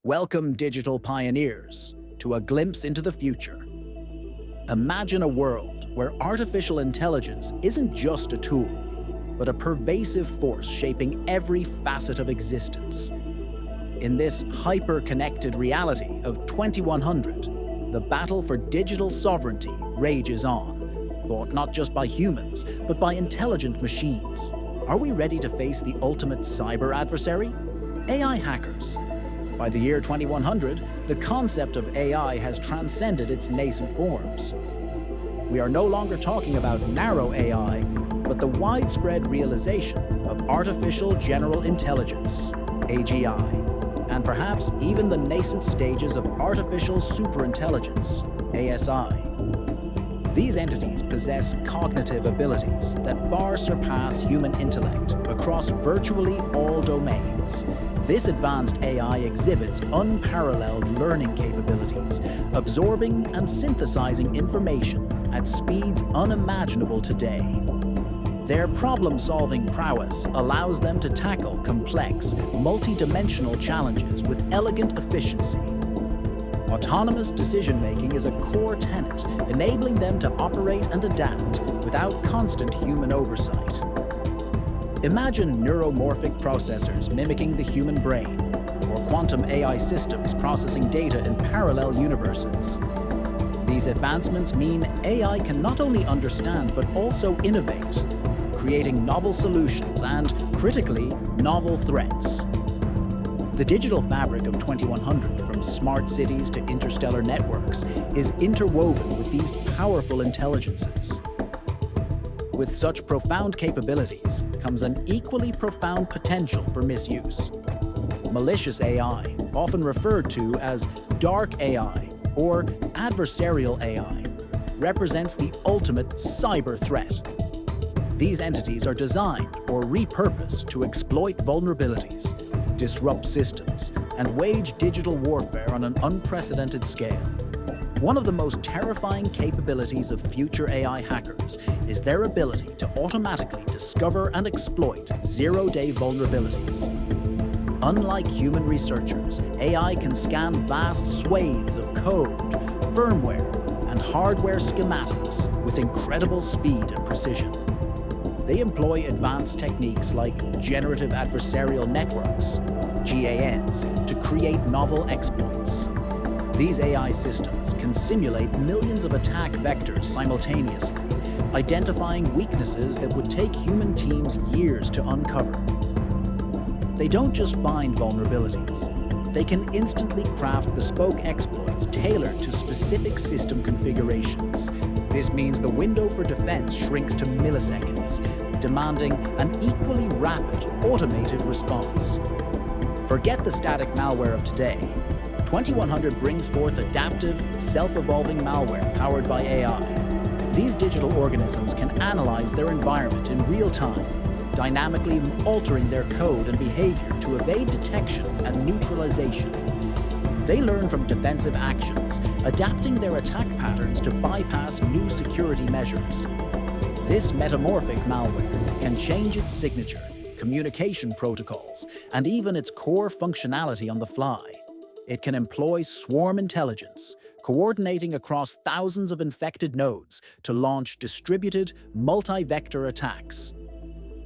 Welcome, digital pioneers, to a glimpse into the future. Imagine a world where artificial intelligence isn't just a tool, but a pervasive force shaping every facet of existence. In this hyper-connected reality of 2100, the battle for digital sovereignty rages on, fought not just by humans, but by intelligent machines. Are we ready to face the ultimate cyber adversary? AI hackers. By the year 2100, the concept of AI has transcended its nascent forms. We are no longer talking about narrow AI, but the widespread realization of artificial general intelligence, AGI, and perhaps even the nascent stages of artificial superintelligence, ASI. These entities possess cognitive abilities that far surpass human intellect across virtually all domains. This advanced AI exhibits unparalleled learning capabilities, absorbing and synthesizing information at speeds unimaginable today. Their problem-solving prowess allows them to tackle complex, multi-dimensional challenges with elegant efficiency. Autonomous decision-making is a core tenet, enabling them to operate and adapt without constant human oversight. Imagine neuromorphic processors mimicking the human brain, or quantum AI systems processing data in parallel universes. These advancements mean AI can not only understand but also innovate, creating novel solutions and, critically, novel threats. The digital fabric of 2100, from smart cities to interstellar networks, is interwoven with these powerful intelligences. With such profound capabilities comes an equally profound potential for misuse. Malicious AI, often referred to as dark AI or adversarial AI, represents the ultimate cyber threat. These entities are designed or repurposed to exploit vulnerabilities, disrupt systems, and wage digital warfare on an unprecedented scale. One of the most terrifying capabilities of future AI hackers is their ability to automatically discover and exploit zero-day vulnerabilities. Unlike human researchers, AI can scan vast swathes of code, firmware, and hardware schematics with incredible speed and precision. They employ advanced techniques like generative adversarial networks, GANs, to create novel exploits. These AI systems can simulate millions of attack vectors simultaneously, identifying weaknesses that would take human teams years to uncover. They don't just find vulnerabilities. They can instantly craft bespoke exploits tailored to specific system configurations. This means the window for defense shrinks to milliseconds, demanding an equally rapid, automated response. Forget the static malware of today. 2100 brings forth adaptive, self-evolving malware powered by AI. These digital organisms can analyze their environment in real time, dynamically altering their code and behavior to evade detection and neutralization. They learn from defensive actions, adapting their attack patterns to bypass new security measures. This metamorphic malware can change its signature, communication protocols, and even its core functionality on the fly. It can employ swarm intelligence, coordinating across thousands of infected nodes to launch distributed, multi-vector attacks.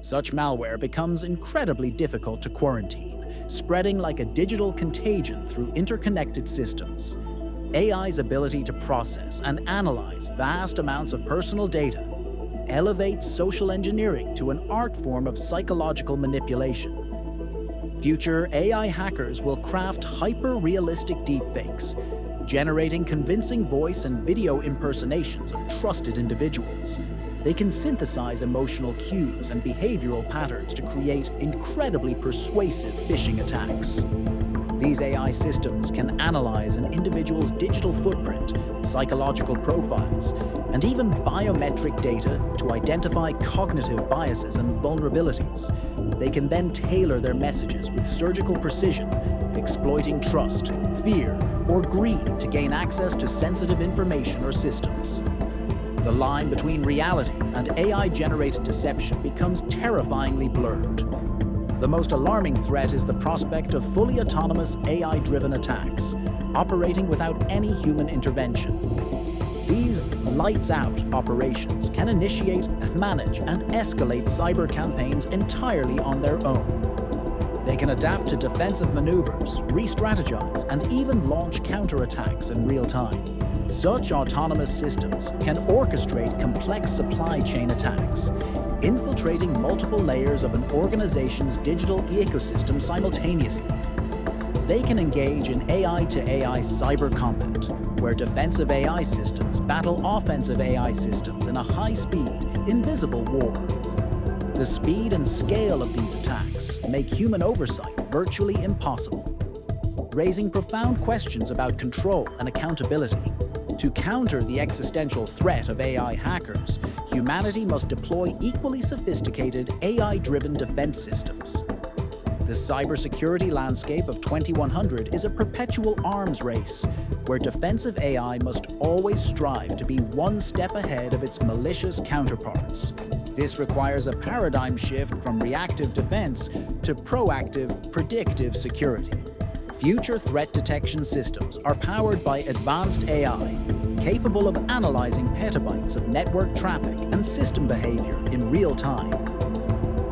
Such malware becomes incredibly difficult to quarantine, spreading like a digital contagion through interconnected systems. AI's ability to process and analyze vast amounts of personal data elevates social engineering to an art form of psychological manipulation. Future AI hackers will craft hyper-realistic deepfakes, generating convincing voice and video impersonations of trusted individuals. They can synthesize emotional cues and behavioral patterns to create incredibly persuasive phishing attacks. These AI systems can analyze an individual's digital footprint, psychological profiles, and even biometric data to identify cognitive biases and vulnerabilities. They can then tailor their messages with surgical precision, exploiting trust, fear, or greed to gain access to sensitive information or systems. The line between reality and AI-generated deception becomes terrifyingly blurred. The most alarming threat is the prospect of fully autonomous AI-driven attacks, operating without any human intervention. These lights-out operations can initiate, manage, and escalate cyber campaigns entirely on their own. They can adapt to defensive maneuvers, re-strategize, and even launch counterattacks in real time. Such autonomous systems can orchestrate complex supply chain attacks, infiltrating multiple layers of an organization's digital ecosystem simultaneously. They can engage in AI-to-AI cyber combat, where defensive AI systems battle offensive AI systems in a high-speed, invisible war. The speed and scale of these attacks make human oversight virtually impossible, raising profound questions about control and accountability. To counter the existential threat of AI hackers, humanity must deploy equally sophisticated AI-driven defense systems. The cybersecurity landscape of 2100 is a perpetual arms race, where defensive AI must always strive to be one step ahead of its malicious counterparts. This requires a paradigm shift from reactive defense to proactive, predictive security. Future threat detection systems are powered by advanced AI, capable of analyzing petabytes of network traffic and system behavior in real time.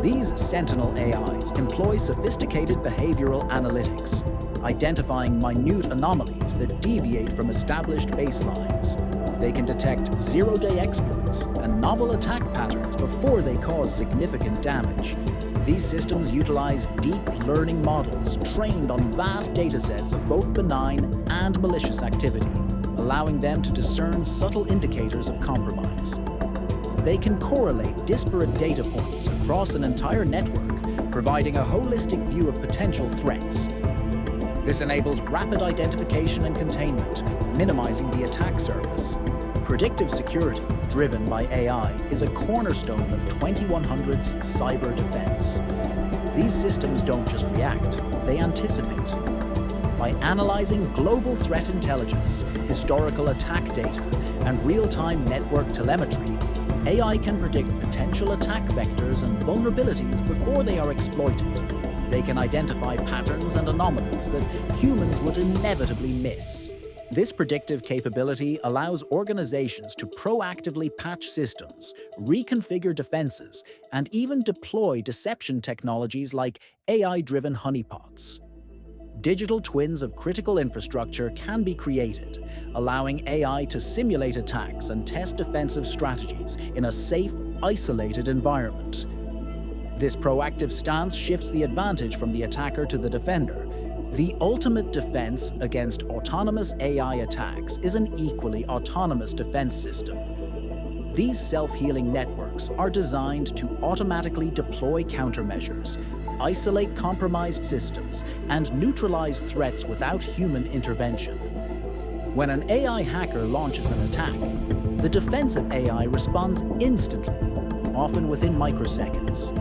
These Sentinel AIs employ sophisticated behavioral analytics, identifying minute anomalies that deviate from established baselines. They can detect zero-day exploits and novel attack patterns before they cause significant damage. These systems utilize deep learning models trained on vast datasets of both benign and malicious activity, allowing them to discern subtle indicators of compromise. They can correlate disparate data points across an entire network, providing a holistic view of potential threats. This enables rapid identification and containment, minimizing the attack surface. Predictive security, driven by AI, is a cornerstone of 2100's cyber defense. These systems don't just react, they anticipate. By analyzing global threat intelligence, historical attack data, and real-time network telemetry, AI can predict potential attack vectors and vulnerabilities before they are exploited. They can identify patterns and anomalies that humans would inevitably miss. This predictive capability allows organizations to proactively patch systems, reconfigure defenses, and even deploy deception technologies like AI-driven honeypots. Digital twins of critical infrastructure can be created, allowing AI to simulate attacks and test defensive strategies in a safe, isolated environment. This proactive stance shifts the advantage from the attacker to the defender. The ultimate defense against autonomous AI attacks is an equally autonomous defense system. These self-healing networks are designed to automatically deploy countermeasures, isolate compromised systems, and neutralize threats without human intervention. When an AI hacker launches an attack, the defensive AI responds instantly, often within microseconds.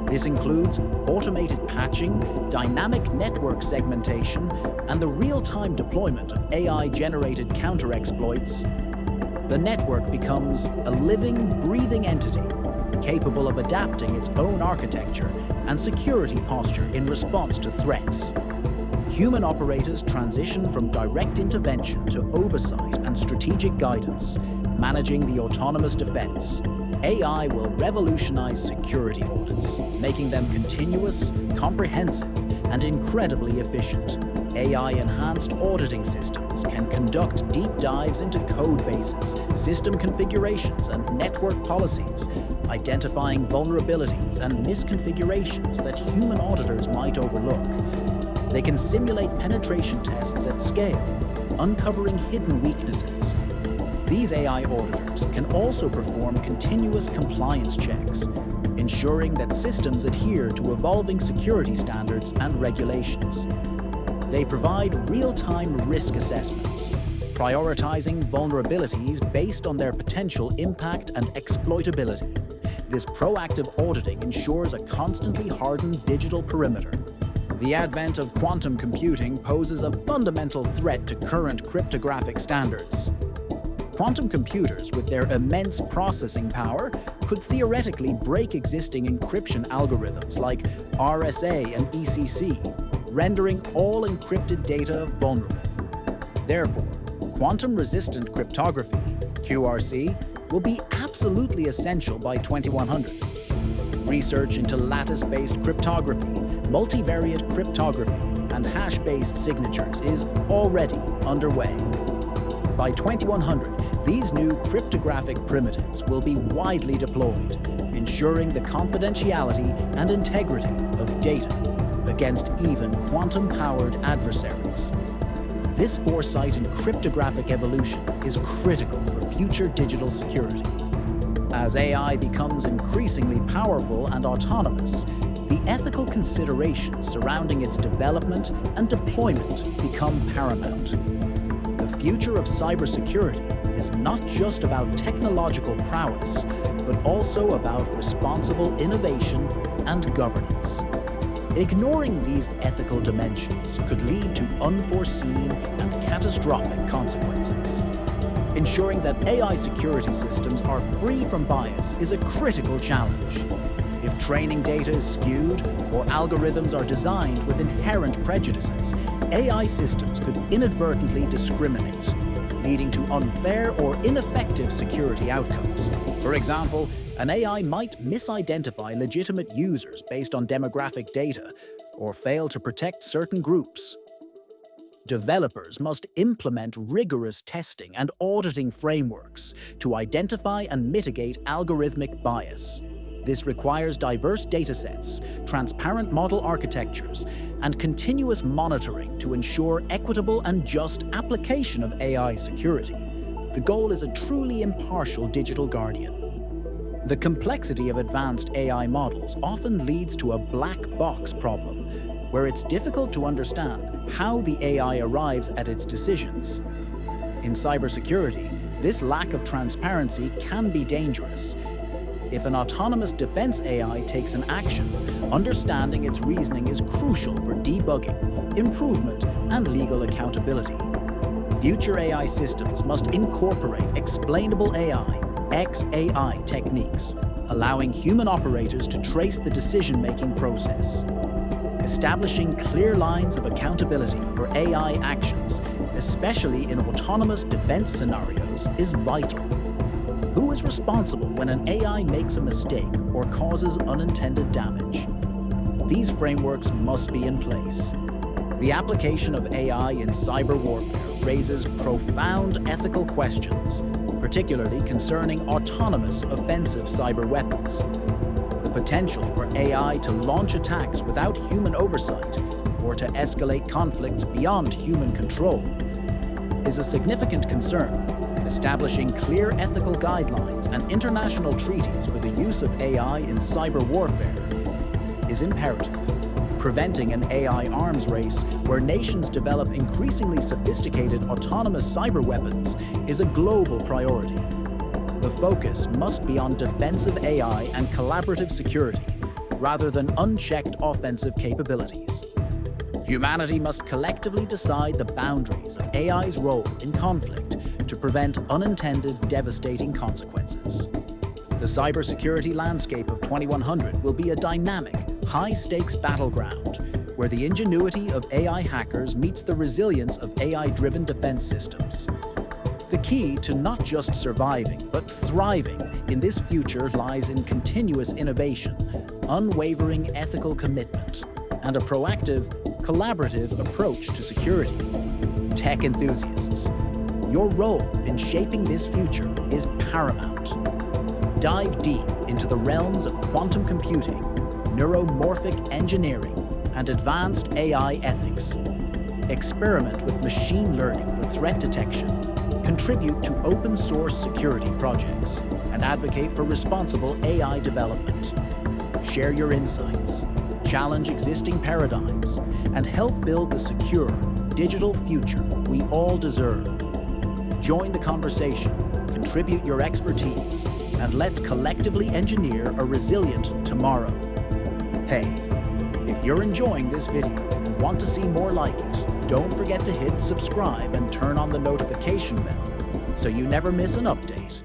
This includes automated patching, dynamic network segmentation, and the real-time deployment of AI-generated counter-exploits. The network becomes a living, breathing entity, capable of adapting its own architecture and security posture in response to threats. Human operators transition from direct intervention to oversight and strategic guidance, managing the autonomous defense. AI will revolutionize security audits, making them continuous, comprehensive, and incredibly efficient. AI-enhanced auditing systems can conduct deep dives into code bases, system configurations, and network policies, identifying vulnerabilities and misconfigurations that human auditors might overlook. They can simulate penetration tests at scale, uncovering hidden weaknesses. These AI auditors can also perform continuous compliance checks, ensuring that systems adhere to evolving security standards and regulations. They provide real-time risk assessments, prioritizing vulnerabilities based on their potential impact and exploitability. This proactive auditing ensures a constantly hardened digital perimeter. The advent of quantum computing poses a fundamental threat to current cryptographic standards. Quantum computers, with their immense processing power, could theoretically break existing encryption algorithms like RSA and ECC, rendering all encrypted data vulnerable. Therefore, quantum-resistant cryptography, QRC, will be absolutely essential by 2100. Research into lattice-based cryptography, multivariate cryptography, and hash-based signatures is already underway. By 2100, these new cryptographic primitives will be widely deployed, ensuring the confidentiality and integrity of data against even quantum-powered adversaries. This foresight in cryptographic evolution is critical for future digital security. As AI becomes increasingly powerful and autonomous, the ethical considerations surrounding its development and deployment become paramount. The future of cybersecurity is not just about technological prowess, but also about responsible innovation and governance. Ignoring these ethical dimensions could lead to unforeseen and catastrophic consequences. Ensuring that AI security systems are free from bias is a critical challenge. If training data is skewed or algorithms are designed with inherent prejudices, AI systems could inadvertently discriminate, leading to unfair or ineffective security outcomes. For example, an AI might misidentify legitimate users based on demographic data or fail to protect certain groups. Developers must implement rigorous testing and auditing frameworks to identify and mitigate algorithmic bias. This requires diverse datasets, transparent model architectures, and continuous monitoring to ensure equitable and just application of AI security. The goal is a truly impartial digital guardian. The complexity of advanced AI models often leads to a black box problem, where it's difficult to understand how the AI arrives at its decisions. In cybersecurity, this lack of transparency can be dangerous. If an autonomous defense AI takes an action, understanding its reasoning is crucial for debugging, improvement, and legal accountability. Future AI systems must incorporate explainable AI, XAI techniques, allowing human operators to trace the decision-making process. Establishing clear lines of accountability for AI actions, especially in autonomous defense scenarios, is vital. Who is responsible when an AI makes a mistake or causes unintended damage? These frameworks must be in place. The application of AI in cyber warfare raises profound ethical questions, particularly concerning autonomous offensive cyber weapons. The potential for AI to launch attacks without human oversight or to escalate conflicts beyond human control is a significant concern. Establishing clear ethical guidelines and international treaties for the use of AI in cyber warfare is imperative. Preventing an AI arms race where nations develop increasingly sophisticated autonomous cyber weapons is a global priority. The focus must be on defensive AI and collaborative security, rather than unchecked offensive capabilities. Humanity must collectively decide the boundaries of AI's role in conflict to prevent unintended, devastating consequences. The cybersecurity landscape of 2100 will be a dynamic, high-stakes battleground where the ingenuity of AI hackers meets the resilience of AI-driven defense systems. The key to not just surviving, but thriving in this future lies in continuous innovation, unwavering ethical commitment, and a proactive, collaborative approach to security. Tech enthusiasts, your role in shaping this future is paramount. Dive deep into the realms of quantum computing, neuromorphic engineering, and advanced AI ethics. Experiment with machine learning for threat detection, contribute to open-source security projects, and advocate for responsible AI development. Share your insights, challenge existing paradigms, and help build the secure, digital future we all deserve. Join the conversation, contribute your expertise, and let's collectively engineer a resilient tomorrow. Hey, if you're enjoying this video and want to see more like it, don't forget to hit subscribe and turn on the notification bell. so you never miss an update.